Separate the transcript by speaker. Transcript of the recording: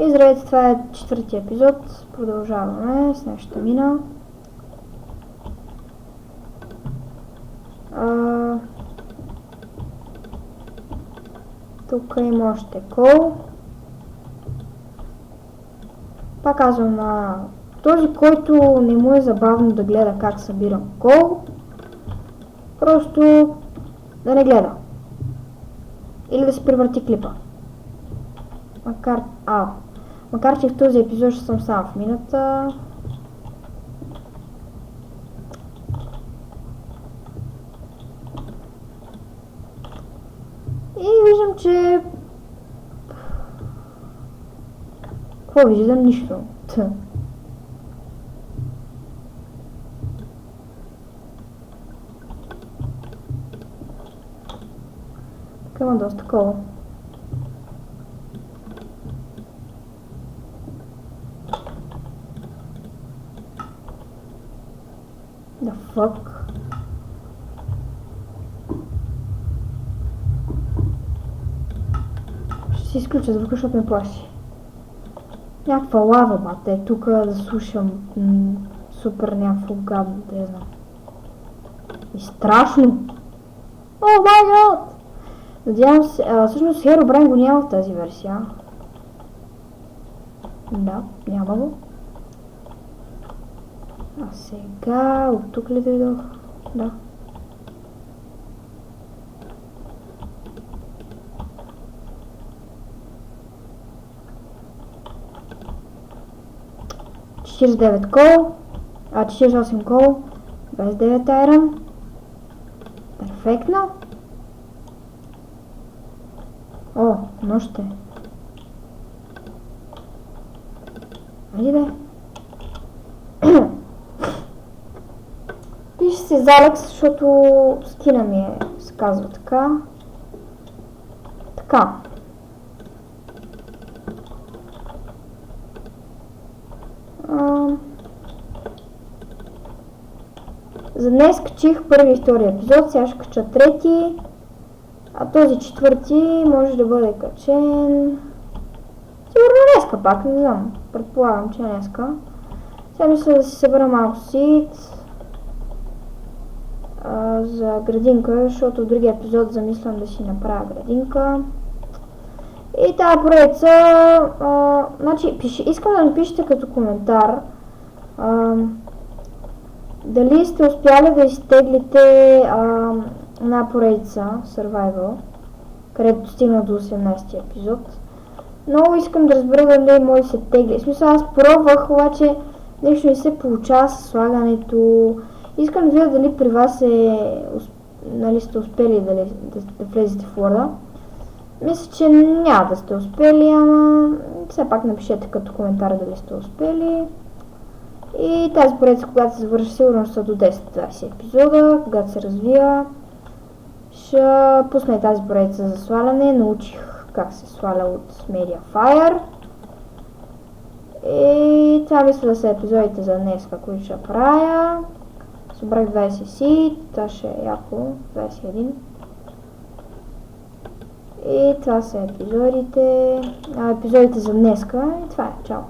Speaker 1: И здравейте, това е четвъртия епизод. Продължаваме с нашата мина. Тук има още кол. Пак казвам на този, който не му е забавно да гледа как събирам кол, просто да не гледа. Или да се превърти клипа. Макар че в този епизод ще съм сам в мината. И виждам, че... Какво виждам? Нищо. Така има доста кол. The fuck? Ще си изключа звука, защото ме плаши. Някаква лава, бате, е тук да слушам супер някакво гадно, да я знам. И страшно! О май гад! Надявам се, всъщност Herobrine го няма в тази версия. Да, няма го. А сега, от тук ли дойдох? Да. $49 кол, 48 кол, 29 айрон. Перфектно. О, нощ е. Айде да. Пише се Залекс, защото скина ми се казва така. Така. За днес качих първи и втори епизод, сега ще кача трети. А този четвърти може да бъде качен... Сигурно днеска пак, не знам. Предполагам, че днеска. Сега мисля да си събера малко сит за градинка, защото в другия епизод замислям да си направя градинка. И тази поредица, значи, искам да напишете като коментар дали сте успяли да изтеглите една поредица Survival, където стигна до 18 епизод. Много искам да разбера дали може да се тегли. В смисъл, аз пробвах, обаче нещо не се получава с слагането. Искам да видя дали при вас нали, сте успели да влезете в Word. Мисля, че няма да сте успели, ама все пак напишете като коментар дали сте успели. И тази поредица, когато се завърши, сигурно са до 10-20 епизода, когато се развия. Ще пусна тази поредица за сваляне. Научих как се сваля от Mediafire. И това мисля да са епизодите за днес, които ще правя. Събрах 20 си, това ще е яко, 21. И това са епизодите за днеска и това е, чао!